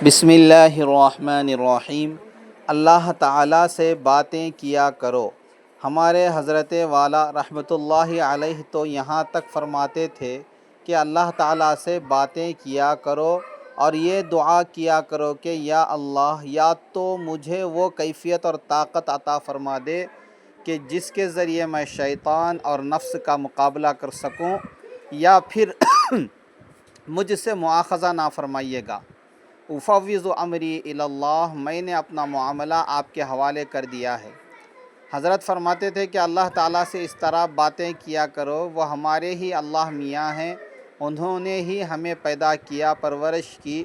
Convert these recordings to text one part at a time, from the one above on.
بسم اللہ الرحمن الرحیم۔ اللہ تعالیٰ سے باتیں کیا کرو۔ ہمارے حضرت والا رحمۃ اللہ علیہ تو یہاں تک فرماتے تھے کہ اللہ تعالیٰ سے باتیں کیا کرو اور یہ دعا کیا کرو کہ یا اللہ، یا تو مجھے وہ کیفیت اور طاقت عطا فرما دے کہ جس کے ذریعے میں شیطان اور نفس کا مقابلہ کر سکوں، یا پھر مجھ سے مواخذہ نہ فرمائیے گا۔ افوض امری الی اللہ، میں نے اپنا معاملہ آپ کے حوالے کر دیا ہے۔ حضرت فرماتے تھے کہ اللہ تعالیٰ سے اس طرح باتیں کیا کرو، وہ ہمارے ہی اللہ میاں ہیں، انہوں نے ہی ہمیں پیدا کیا، پرورش کی،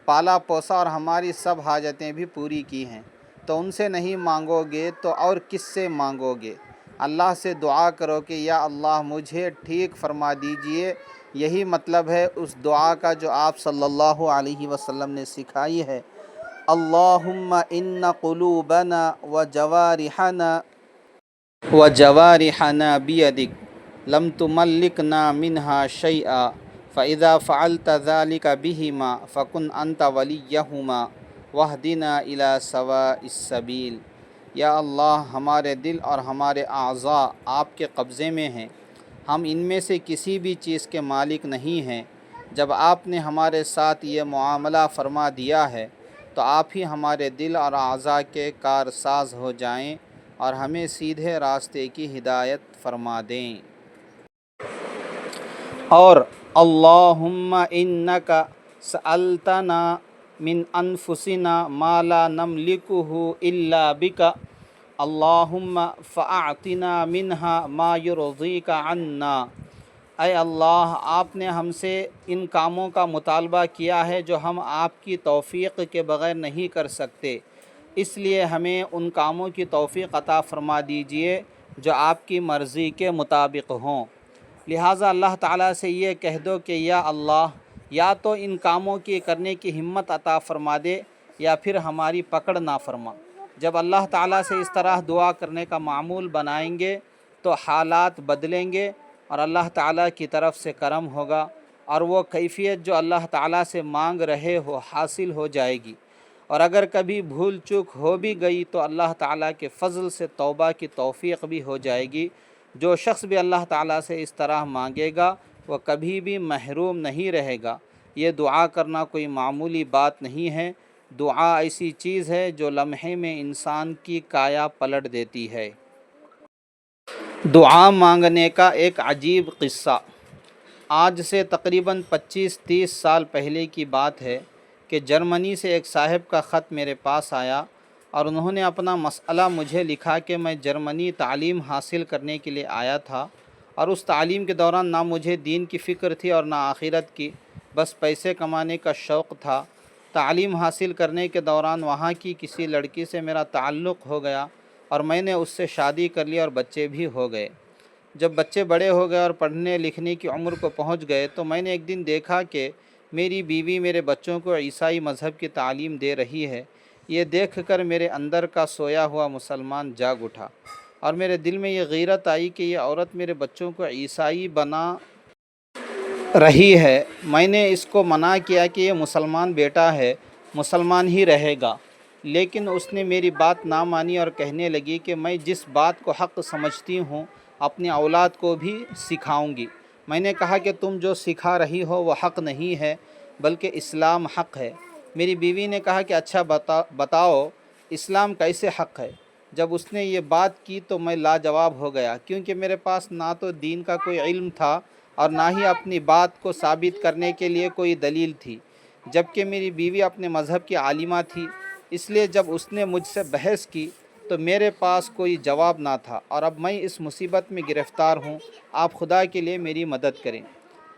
پالا پوسا اور ہماری سب حاجتیں بھی پوری کی ہیں، تو ان سے نہیں مانگو گے تو اور کس سے مانگو گے؟ اللہ سے دعا کرو کہ یا اللہ مجھے ٹھیک فرما دیجئے۔ یہی مطلب ہے اس دعا کا جو آپ صلی اللہ علیہ وسلم نے سکھائی ہے۔ اللہم ان قلوبنا وجوارحنا بیدک لم تملکنا منہا شیئا فاذا فعلت ذلک بہما فکن انت ولیہما واہدنا الی سواء السبیل۔ یا اللہ، ہمارے دل اور ہمارے اعضاء آپ کے قبضے میں ہیں، ہم ان میں سے کسی بھی چیز کے مالک نہیں ہیں۔ جب آپ نے ہمارے ساتھ یہ معاملہ فرما دیا ہے تو آپ ہی ہمارے دل اور اعضاء کے کارساز ہو جائیں اور ہمیں سیدھے راستے کی ہدایت فرما دیں۔ اور اللہم انک سألتنا من انفسنا ما لا نملکہ الا بک، اللہم فاعطنا منہا ما یرضیک عنا۔ اے اللہ، آپ نے ہم سے ان کاموں کا مطالبہ کیا ہے جو ہم آپ کی توفیق کے بغیر نہیں کر سکتے، اس لیے ہمیں ان کاموں کی توفیق عطا فرما دیجئے جو آپ کی مرضی کے مطابق ہوں۔ لہٰذا اللہ تعالیٰ سے یہ کہہ دو کہ یا اللہ، یا تو ان کاموں کی کرنے کی ہمت عطا فرما دے یا پھر ہماری پکڑ نہ فرما۔ جب اللہ تعالیٰ سے اس طرح دعا کرنے کا معمول بنائیں گے تو حالات بدلیں گے اور اللہ تعالیٰ کی طرف سے کرم ہوگا اور وہ کیفیت جو اللہ تعالیٰ سے مانگ رہے ہو حاصل ہو جائے گی۔ اور اگر کبھی بھول چوک ہو بھی گئی تو اللہ تعالیٰ کے فضل سے توبہ کی توفیق بھی ہو جائے گی۔ جو شخص بھی اللہ تعالیٰ سے اس طرح مانگے گا وہ کبھی بھی محروم نہیں رہے گا۔ یہ دعا کرنا کوئی معمولی بات نہیں ہے، دعا ایسی چیز ہے جو لمحے میں انسان کی کایا پلٹ دیتی ہے۔ دعا مانگنے کا ایک عجیب قصہ۔ آج سے تقریباً 25-30 سال پہلے کی بات ہے کہ جرمنی سے ایک صاحب کا خط میرے پاس آیا اور انہوں نے اپنا مسئلہ مجھے لکھا کہ میں جرمنی تعلیم حاصل کرنے کے لیے آیا تھا اور اس تعلیم کے دوران نہ مجھے دین کی فکر تھی اور نہ آخرت کی، بس پیسے کمانے کا شوق تھا۔ تعلیم حاصل کرنے کے دوران وہاں کی کسی لڑکی سے میرا تعلق ہو گیا اور میں نے اس سے شادی کر لی اور بچے بھی ہو گئے۔ جب بچے بڑے ہو گئے اور پڑھنے لکھنے کی عمر کو پہنچ گئے تو میں نے ایک دن دیکھا کہ میری بیوی میرے بچوں کو عیسائی مذہب کی تعلیم دے رہی ہے۔ یہ دیکھ کر میرے اندر کا سویا ہوا مسلمان جاگ اٹھا اور میرے دل میں یہ غیرت آئی کہ یہ عورت میرے بچوں کو عیسائی بنا رہی ہے۔ میں نے اس کو منع کیا کہ یہ مسلمان بیٹا ہے، مسلمان ہی رہے گا، لیکن اس نے میری بات نہ مانی اور کہنے لگی کہ میں جس بات کو حق سمجھتی ہوں اپنی اولاد کو بھی سکھاؤں گی۔ میں نے کہا کہ تم جو سکھا رہی ہو وہ حق نہیں ہے بلکہ اسلام حق ہے۔ میری بیوی نے کہا کہ اچھا بتاؤ اسلام کیسے حق ہے؟ جب اس نے یہ بات کی تو میں لاجواب ہو گیا، کیونکہ میرے پاس نہ تو دین کا کوئی علم تھا اور نہ ہی اپنی بات کو ثابت کرنے کے لیے کوئی دلیل تھی، جبکہ میری بیوی اپنے مذہب کی عالمہ تھی۔ اس لیے جب اس نے مجھ سے بحث کی تو میرے پاس کوئی جواب نہ تھا اور اب میں اس مصیبت میں گرفتار ہوں، آپ خدا کے لیے میری مدد کریں۔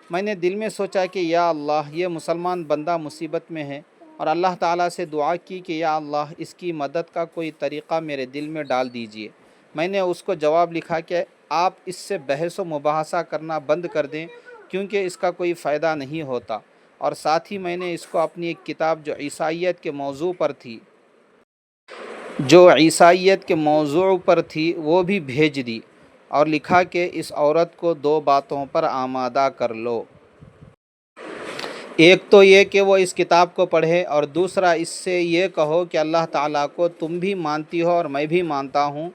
میں نے دل میں سوچا کہ یا اللہ، یہ مسلمان بندہ مصیبت میں ہے اور اللہ تعالیٰ سے دعا کی کہ یا اللہ اس کی مدد کا کوئی طریقہ میرے دل میں ڈال دیجئے۔ میں نے اس کو جواب لکھا کہ آپ اس سے بحث و مباحثہ کرنا بند کر دیں کیونکہ اس کا کوئی فائدہ نہیں ہوتا، اور ساتھ ہی میں نے اس کو اپنی ایک کتاب جو عیسائیت کے موضوع پر تھی وہ بھی بھیج دی اور لکھا کہ اس عورت کو 2 باتوں پر آمادہ کر لو۔ ایک تو یہ کہ وہ اس کتاب کو پڑھے، اور دوسرا اس سے یہ کہو کہ اللہ تعالیٰ کو تم بھی مانتی ہو اور میں بھی مانتا ہوں۔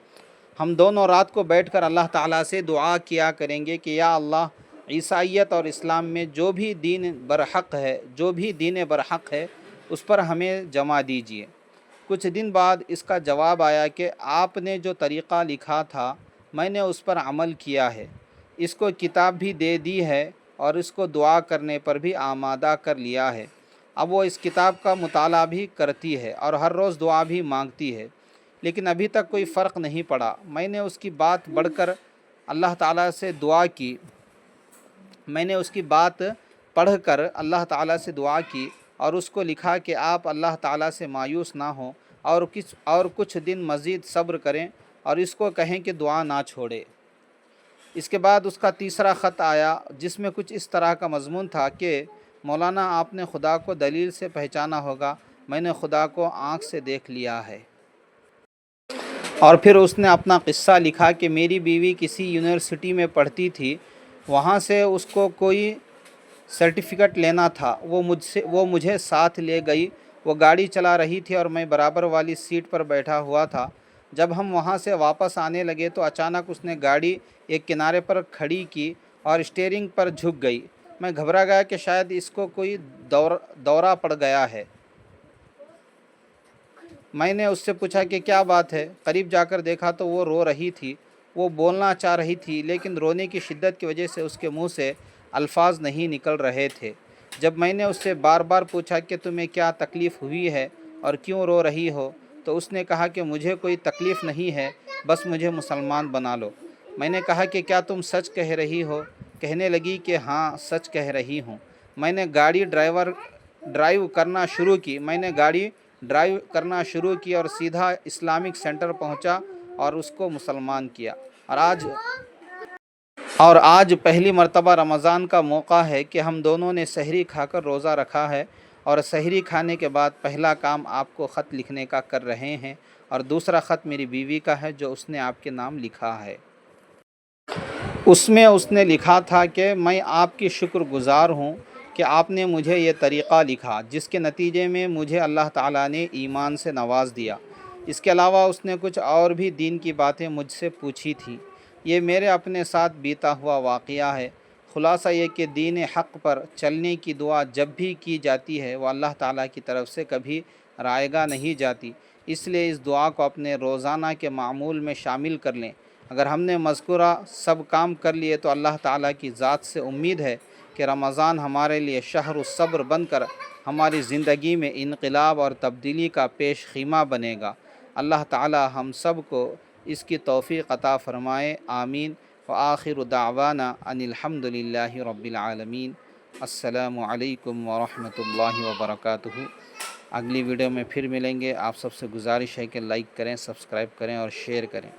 ہم دونوں رات کو بیٹھ کر اللہ تعالیٰ سے دعا کیا کریں گے کہ یا اللہ، عیسائیت اور اسلام میں جو بھی دین برحق ہے، جو بھی دین برحق ہے، اس پر ہمیں جمع دیجیے۔ کچھ دن بعد اس کا جواب آیا کہ آپ نے جو طریقہ لکھا تھا میں نے اس پر عمل کیا ہے، اس کو کتاب بھی دے دی ہے اور اس کو دعا کرنے پر بھی آمادہ کر لیا ہے۔ اب وہ اس کتاب کا مطالعہ بھی کرتی ہے اور ہر روز دعا بھی مانگتی ہے، لیکن ابھی تک کوئی فرق نہیں پڑا۔ میں نے اس کی بات بڑھ کر اللہ تعالیٰ سے دعا کی، میں نے اس کی بات پڑھ کر اللہ تعالیٰ سے دعا کی اور اس کو لکھا کہ آپ اللہ تعالیٰ سے مایوس نہ ہوں اور کچھ دن مزید صبر کریں اور اس کو کہیں کہ دعا نہ چھوڑے۔ اس کے بعد اس کا تیسرا خط آیا جس میں کچھ اس طرح کا مضمون تھا کہ مولانا، آپ نے خدا کو دلیل سے پہچانا ہوگا، میں نے خدا کو آنکھ سے دیکھ لیا ہے۔ اور پھر اس نے اپنا قصہ لکھا کہ میری بیوی کسی یونیورسٹی میں پڑھتی تھی، وہاں سے اس کو کوئی سرٹیفکیٹ لینا تھا، وہ مجھے ساتھ لے گئی۔ وہ گاڑی چلا رہی تھی اور میں برابر والی سیٹ پر بیٹھا ہوا تھا۔ جب ہم وہاں سے واپس آنے لگے تو اچانک اس نے گاڑی ایک کنارے پر کھڑی کی اور اسٹیئرنگ پر جھک گئی۔ میں گھبرا گیا کہ شاید اس کو کوئی دورہ پڑ گیا ہے۔ میں نے اس سے پوچھا کہ کیا بات ہے؟ قریب جا کر دیکھا تو وہ رو رہی تھی۔ وہ بولنا چاہ رہی تھی لیکن رونے کی شدت کی وجہ سے اس کے منہ سے الفاظ نہیں نکل رہے تھے۔ جب میں نے اس سے بار بار پوچھا کہ تمہیں کیا تکلیف ہوئی ہے اور کیوں رو رہی ہو، تو اس نے کہا کہ مجھے کوئی تکلیف نہیں ہے، بس مجھے مسلمان بنا لو۔ میں نے کہا کہ کیا تم سچ کہہ رہی ہو؟ کہنے لگی کہ ہاں، سچ کہہ رہی ہوں۔ میں نے گاڑی ڈرائیو کرنا شروع کی اور سیدھا اسلامک سینٹر پہنچا اور اس کو مسلمان کیا۔ اور آج پہلی مرتبہ رمضان کا موقع ہے کہ ہم دونوں نے سحری کھا کر روزہ رکھا ہے، اور سحری کھانے کے بعد پہلا کام آپ کو خط لکھنے کا کر رہے ہیں، اور دوسرا خط میری بیوی کا ہے جو اس نے آپ کے نام لکھا ہے۔ اس میں اس نے لکھا تھا کہ میں آپ کی شکر گزار ہوں کہ آپ نے مجھے یہ طریقہ لکھا جس کے نتیجے میں مجھے اللہ تعالیٰ نے ایمان سے نواز دیا۔ اس کے علاوہ اس نے کچھ اور بھی دین کی باتیں مجھ سے پوچھی تھیں۔ یہ میرے اپنے ساتھ بیتا ہوا واقعہ ہے۔ خلاصہ یہ کہ دین حق پر چلنے کی دعا جب بھی کی جاتی ہے وہ اللہ تعالیٰ کی طرف سے کبھی رائگاں نہیں جاتی، اس لیے اس دعا کو اپنے روزانہ کے معمول میں شامل کر لیں۔ اگر ہم نے مذکورہ سب کام کر لیے تو اللہ تعالیٰ کی ذات سے امید ہے کہ رمضان ہمارے لیے شہر الصبر بن کر ہماری زندگی میں انقلاب اور تبدیلی کا پیش خیمہ بنے گا۔ اللہ تعالیٰ ہم سب کو اس کی توفیق عطا فرمائے، آمین۔ وآخر دعوانا ان الحمد للہ رب العالمین۔ السلام علیکم ورحمۃ اللہ وبرکاتہ۔ اگلی ویڈیو میں پھر ملیں گے۔ آپ سب سے گزارش ہے کہ لائک کریں، سبسکرائب کریں اور شیئر کریں۔